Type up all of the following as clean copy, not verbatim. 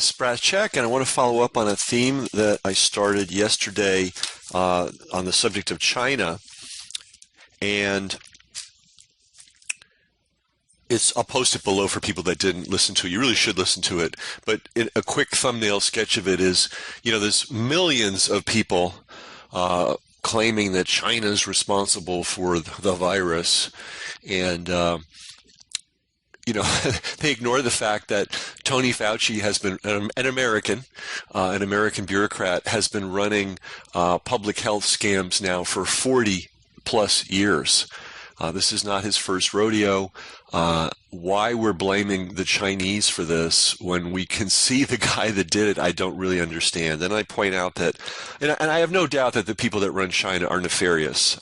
Sprat Check, and I want to follow up on a theme that I started yesterday on the subject of China. And I'll post it below for people that didn't listen to it. You really should listen to it. But a quick thumbnail sketch of it is, there's millions of people claiming that China is responsible for the virus. And they ignore the fact that Tony Fauci has been an American bureaucrat, has been running public health scams now for 40 plus years. This is not his first rodeo. Why we're blaming the Chinese for this when we can see the guy that did it, I don't really understand. And I point out that, and I have no doubt that the people that run China are nefarious.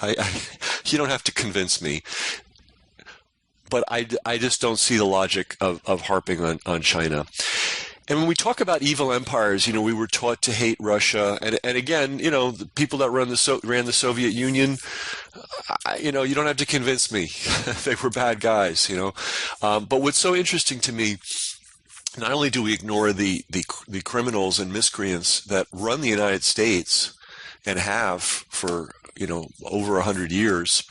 You don't have to convince me. But I just don't see the logic of harping on China. And when we talk about evil empires, we were taught to hate Russia. And again, the people that ran the Soviet Union, you don't have to convince me. They were bad guys, But what's so interesting to me, not only do we ignore the criminals and miscreants that run the United States and have for, over 100 years,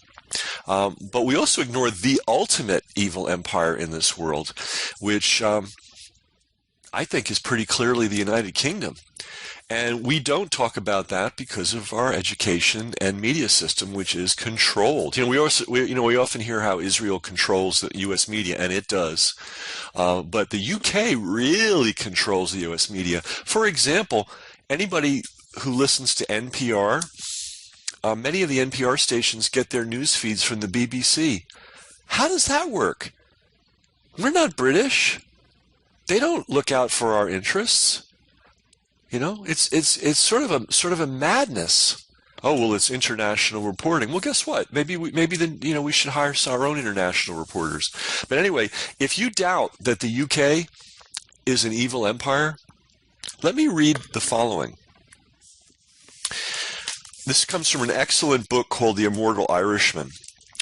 but we also ignore the ultimate evil empire in this world, which I think is pretty clearly the United Kingdom. And we don't talk about that because of our education and media system, which is controlled. We often hear how Israel controls the U.S. media, and it does. But the UK really controls the U.S. media. For example, anybody who listens to NPR, many of the NPR stations get their news feeds from the BBC. How does that work? We're not British. They don't look out for our interests. It's sort of a madness. Oh, well, it's international reporting. Well, guess what? Maybe we should hire our own international reporters. But anyway, if you doubt that the UK is an evil empire, let me read the following. This comes from an excellent book called The Immortal Irishman,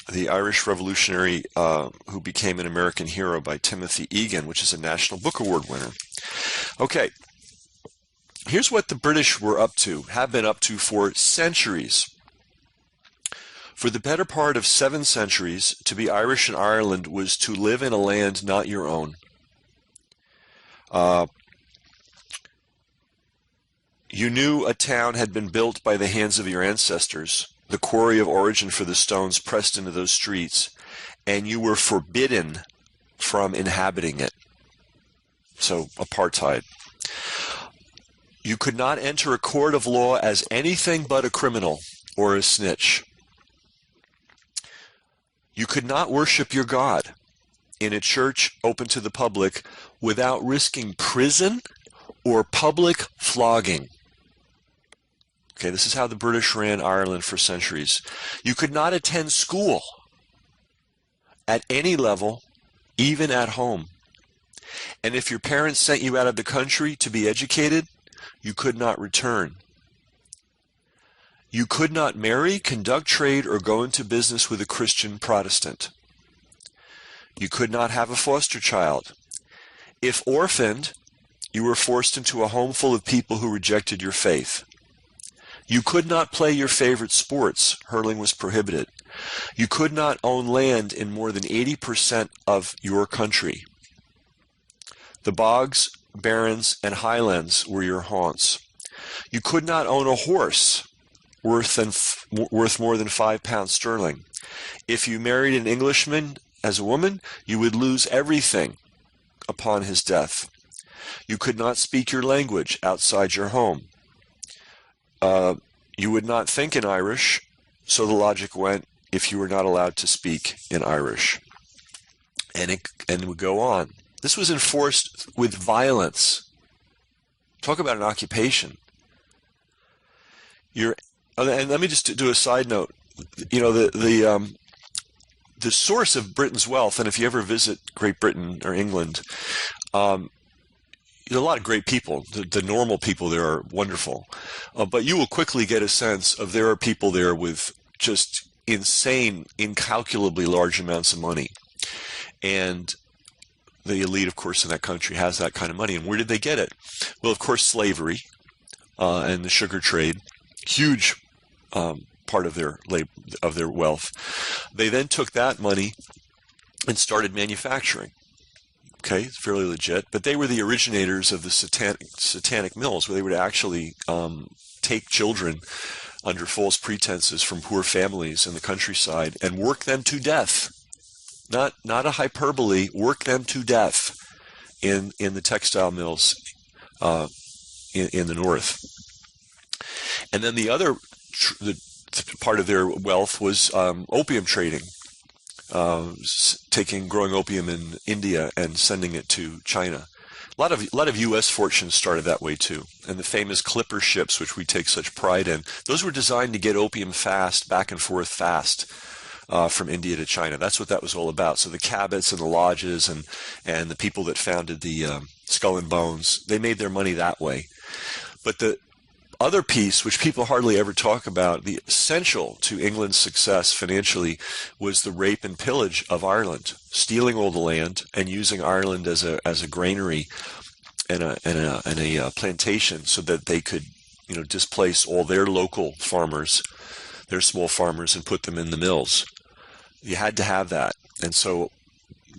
the Irish revolutionary who became an American hero, by Timothy Egan, which is a National Book Award winner. Okay, here's what the British have been up to for centuries. For the better part of 7 centuries, to be Irish in Ireland was to live in a land not your own. You knew a town had been built by the hands of your ancestors, the quarry of origin for the stones pressed into those streets, and you were forbidden from inhabiting it. So, apartheid. You could not enter a court of law as anything but a criminal or a snitch. You could not worship your God in a church open to the public without risking prison or public flogging. Okay, this is how the British ran Ireland for centuries. You could not attend school at any level, even at home. And if your parents sent you out of the country to be educated, you could not return. You could not marry, conduct trade, or go into business with a Christian Protestant. You could not have a foster child. If orphaned, you were forced into a home full of people who rejected your faith. You could not play your favorite sports. Hurling was prohibited. You could not own land in more than 80% of your country. The bogs, barrens, and highlands were your haunts. You could not own a horse worth more than £5 sterling. If you married an Englishman as a woman, you would lose everything upon his death. You could not speak your language outside your home. You would not think in Irish, so the logic went, if you were not allowed to speak in Irish. And it would go on. This was enforced with violence. Talk about an occupation. And let me just do a side note. The source of Britain's wealth, and if you ever visit Great Britain or England, a lot of great people. The normal people there are wonderful. But you will quickly get a sense of there are people there with just insane, incalculably large amounts of money. And the elite, of course, in that country has that kind of money. And where did they get it? Well, of course, slavery and the sugar trade, huge part of their wealth. They then took that money and started manufacturing. Okay, it's fairly legit. But they were the originators of the satanic mills, where they would actually take children under false pretenses from poor families in the countryside and work them to death. Not a hyperbole, work them to death in the textile mills in the north. And then the other part of their wealth was opium trading, growing opium in India and sending it to China. A lot of U.S. fortunes started that way too. And the famous Clipper ships, which we take such pride in, those were designed to get opium back and forth fast from India to China. That's what that was all about. So the Cabots and the lodges and the people that founded the Skull and Bones, they made their money that way. But the other piece, which people hardly ever talk about, the essential to England's success financially, was the rape and pillage of Ireland, stealing all the land and using Ireland as a granary and a plantation, so that they could, displace all their local farmers, their small farmers, and put them in the mills. You had to have that, and so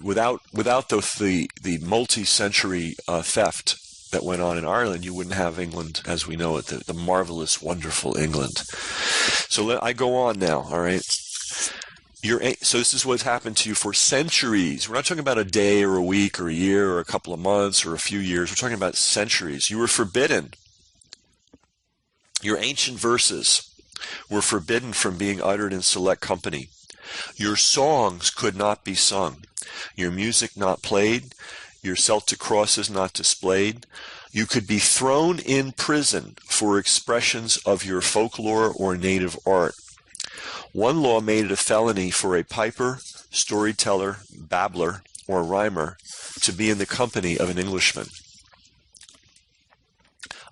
without the multi-century theft that went on in Ireland, you wouldn't have England as we know it, the marvelous, wonderful England. So I go on now, all right? So this is what's happened to you for centuries. We're not talking about a day or a week or a year or a couple of months or a few years. We're talking about centuries. You were forbidden. Your ancient verses were forbidden from being uttered in select company. Your songs could not be sung. Your music not played. Your Celtic crosses not displayed. You could be thrown in prison for expressions of your folklore or native art. One law made it a felony for a piper, storyteller, babbler, or rhymer to be in the company of an Englishman.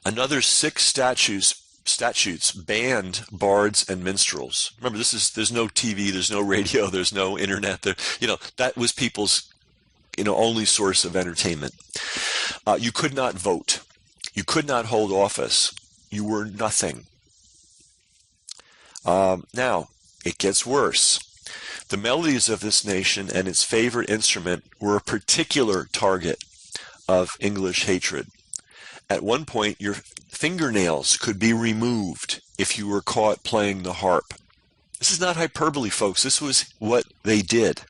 Another 6 statutes banned bards and minstrels. Remember, there's no TV, there's no radio, there's no internet. That was people's only source of entertainment. You could not vote. You could not hold office. You were nothing. Now, it gets worse. The melodies of this nation and its favorite instrument were a particular target of English hatred. At one point, your fingernails could be removed if you were caught playing the harp. This is not hyperbole, folks. This was what they did.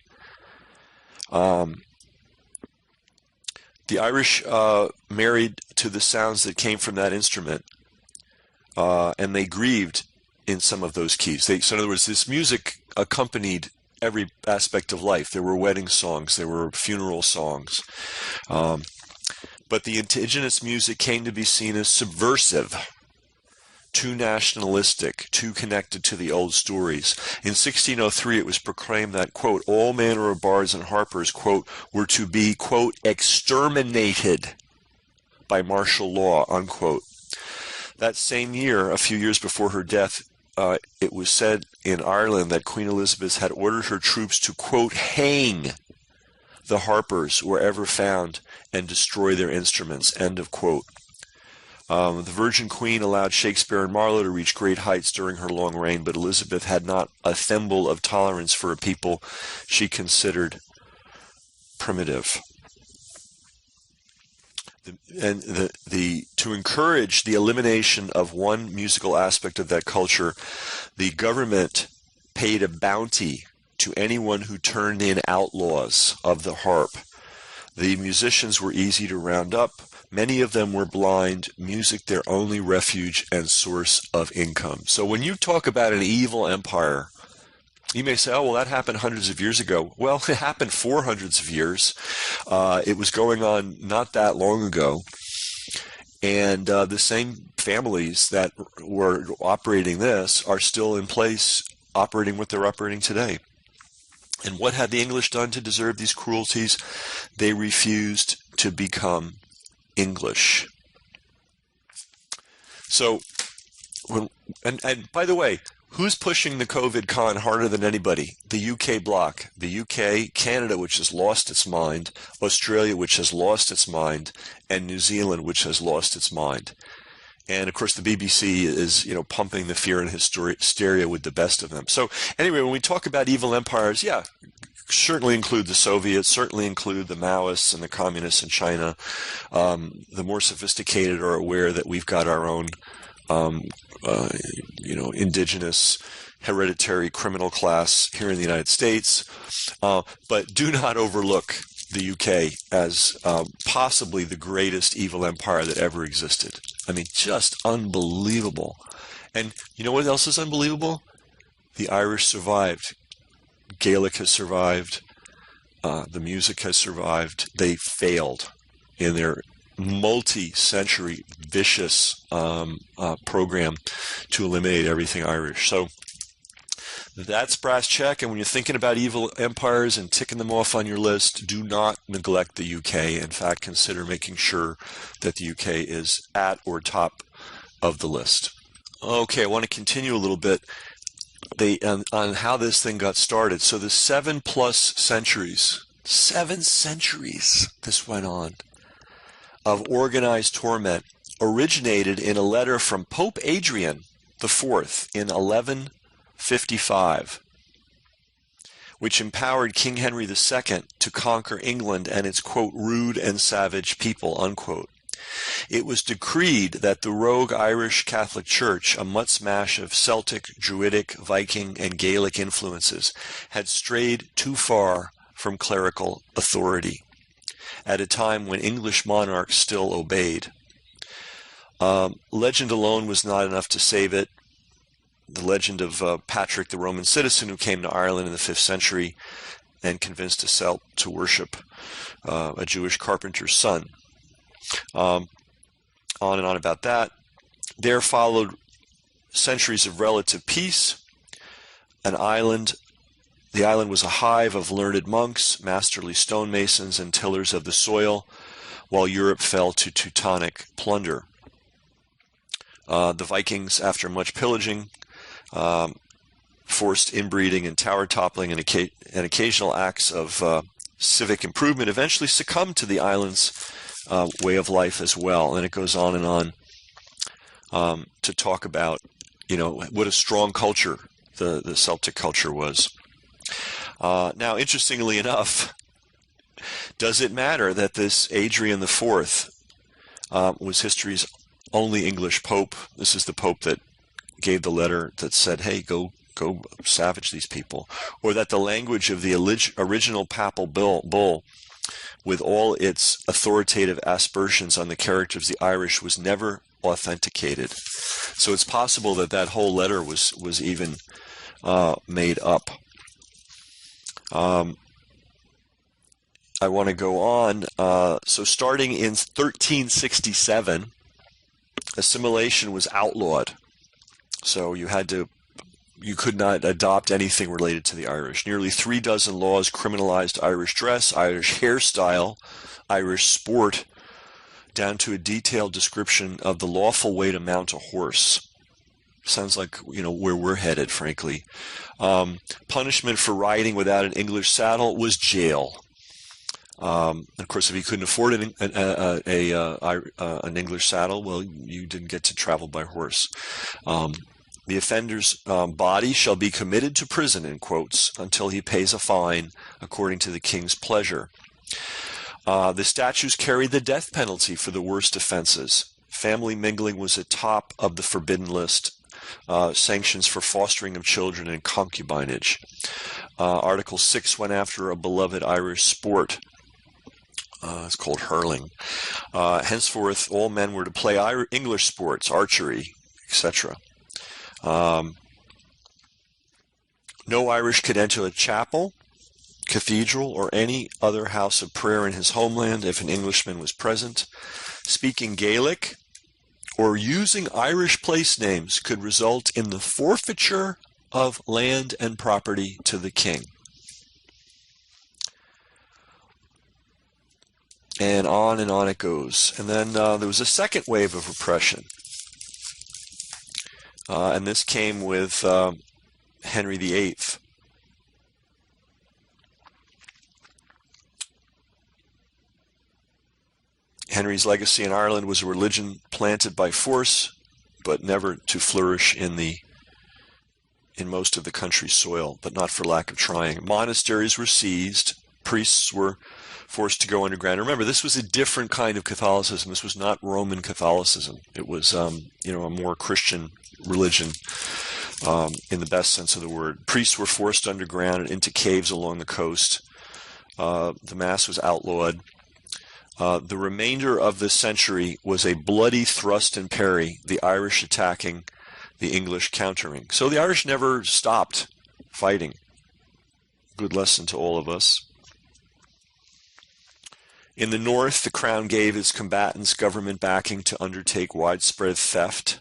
The Irish married to the sounds that came from that instrument, and they grieved in some of those keys. So in other words, this music accompanied every aspect of life. There were wedding songs, there were funeral songs. But the indigenous music came to be seen as subversive, too nationalistic, too connected to the old stories. In 1603, it was proclaimed that, quote, all manner of bards and harpers, quote, were to be, quote, exterminated by martial law, unquote. That same year, a few years before her death, it was said in Ireland that Queen Elizabeth had ordered her troops to, quote, hang the harpers wherever found and destroy their instruments, end of quote. The Virgin Queen allowed Shakespeare and Marlowe to reach great heights during her long reign, but Elizabeth had not a thimble of tolerance for a people she considered primitive. To encourage the elimination of one musical aspect of that culture, the government paid a bounty to anyone who turned in outlaws of the harp. The musicians were easy to round up. Many of them were blind, music their only refuge and source of income. So when you talk about an evil empire, you may say, oh, well, that happened hundreds of years ago. Well, it happened for hundreds of years. It was going on not that long ago. And the same families that were operating this are still in place, operating what they're operating today. And what had the English done to deserve these cruelties? They refused to become English. So, and by the way, Who's pushing the COVID con harder than anybody? The UK bloc. The UK, Canada, which has lost its mind, Australia, which has lost its mind, and New Zealand, which has lost its mind. And of course, the BBC is, pumping the fear and hysteria with the best of them. So anyway, when we talk about evil empires, yeah, certainly include the Soviets, certainly include the Maoists and the communists in China. The more sophisticated are aware that we've got our own, indigenous hereditary criminal class here in the United States. But do not overlook the UK as possibly the greatest evil empire that ever existed. I mean, just unbelievable. And you know what else is unbelievable? The Irish survived. Gaelic has survived. The music has survived. They failed in their multi-century vicious program to eliminate everything Irish. So that's brass check. And when you're thinking about evil empires and ticking them off on your list, do not neglect the UK. In fact, consider making sure that the UK is at or top of the list. Okay, I want to continue a little bit on how this thing got started. So the 7+ centuries, 7 centuries this went on, of organized torment originated in a letter from Pope Adrian IV in 1155, which empowered King Henry II to conquer England and its, quote, rude and savage people, unquote. It was decreed that the rogue Irish Catholic Church, a mutt mash of Celtic, Druidic, Viking, and Gaelic influences, had strayed too far from clerical authority at a time when English monarchs still obeyed. Legend alone was not enough to save it. The legend of Patrick, the Roman citizen who came to Ireland in the 5th century and convinced a Celt to worship a Jewish carpenter's son. On and on about that. There followed centuries of relative peace. The island was a hive of learned monks, masterly stonemasons, and tillers of the soil, while Europe fell to Teutonic plunder. The Vikings, after much pillaging, forced inbreeding and tower toppling and occasional acts of civic improvement, eventually succumbed to the island's way of life as well. And it goes on and on to talk about, what a strong culture the Celtic culture was. Now, interestingly enough, does it matter that this Adrian IV was history's only English pope? This is the pope that gave the letter that said, hey, go savage these people. Or that the language of the original papal bull, with all its authoritative aspersions on the character of the Irish, was never authenticated. So it's possible that whole letter was even made up. I want to go on. So starting in 1367, assimilation was outlawed. So you could not adopt anything related to the Irish. Nearly 36 laws criminalized Irish dress, Irish hairstyle, Irish sport, down to a detailed description of the lawful way to mount a horse. Sounds like, where we're headed, frankly. Punishment for riding without an English saddle was jail. Of course, if you couldn't afford an English saddle, well, you didn't get to travel by horse. The offender's body shall be committed to prison, in quotes, until he pays a fine according to the king's pleasure. The statutes carried the death penalty for the worst offenses. Family mingling was at top of the forbidden list. Sanctions for fostering of children and concubinage. Article 6 went after a beloved Irish sport. It's called hurling. Henceforth, all men were to play English sports, archery, etc. No Irish could enter a chapel, cathedral, or any other house of prayer in his homeland if an Englishman was present. Speaking Gaelic or using Irish place names could result in the forfeiture of land and property to the king. And on it goes. And then there was a second wave of repression. and this came with Henry VIII. Henry's legacy in Ireland was a religion planted by force, but never to flourish in most of the country's soil, but not for lack of trying. Monasteries were seized. Priests were forced to go underground. Remember, this was a different kind of Catholicism. This was not Roman Catholicism. It was, a more Christian religion in the best sense of the word. Priests were forced underground and into caves along the coast. The Mass was outlawed. The remainder of this century was a bloody thrust and parry, the Irish attacking, the English countering. So the Irish never stopped fighting. Good lesson to all of us. In the north, the Crown gave its combatants government backing to undertake widespread theft,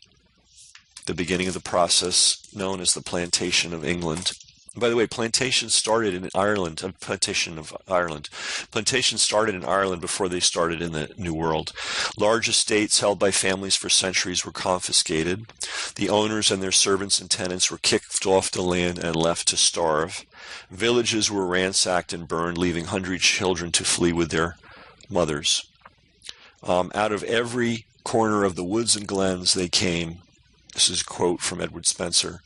the beginning of the process known as the Plantation of England. By the way, plantations started in Ireland, Plantations started in Ireland before they started in the New World. Large estates held by families for centuries were confiscated. The owners and their servants and tenants were kicked off the land and left to starve. Villages were ransacked and burned, leaving hungry children to flee with their mothers. Out of every corner of the woods and glens they came. This is a quote from Edmund Spenser.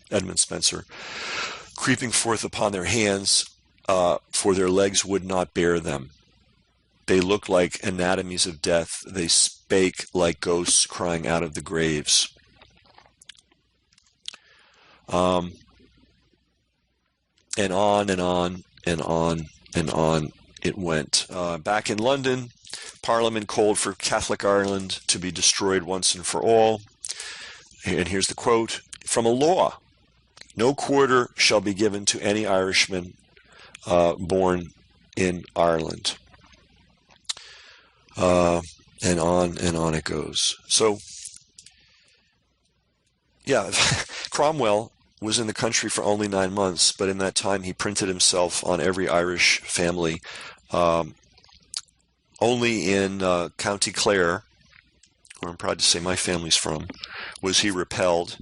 Creeping forth upon their hands, for their legs would not bear them. They looked like anatomies of death. They spake like ghosts crying out of the graves. And on and on and on and on it went. Back in London, Parliament called for Catholic Ireland to be destroyed once and for all. And here's the quote from a law. No quarter shall be given to any Irishman born in Ireland. And on it goes. So, yeah, Cromwell was in the country for only 9 months, but in that time he printed himself on every Irish family. Only in County Clare, where I'm proud to say my family's from, was he repelled.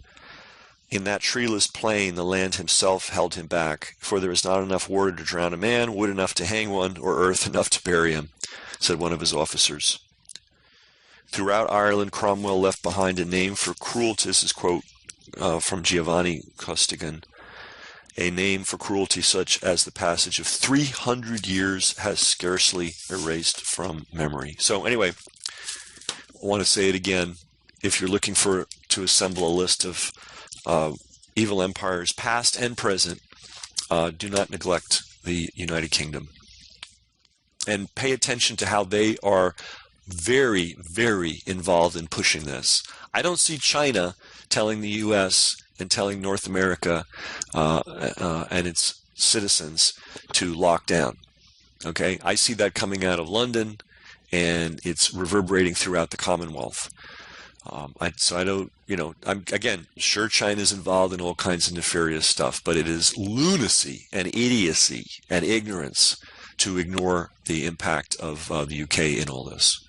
In that treeless plain, the land himself held him back, for there is not enough water to drown a man, wood enough to hang one, or earth enough to bury him, said one of his officers. Throughout Ireland, Cromwell left behind a name for cruelty. This is quote from Giovanni Costigan. A name for cruelty such as the passage of 300 years has scarcely erased from memory. So anyway, I want to say it again. If you're looking to assemble a list of evil empires, past and present, do not neglect the United Kingdom. And pay attention to how they are very, very involved in pushing this. I don't see China telling the U.S. and telling North America and its citizens to lock down. Okay? I see that coming out of London, and it's reverberating throughout the Commonwealth. So I don't, I'm again sure China's involved in all kinds of nefarious stuff, but it is lunacy and idiocy and ignorance to ignore the impact of the UK in all this.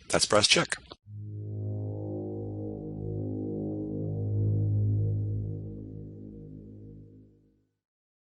That's Brass Check.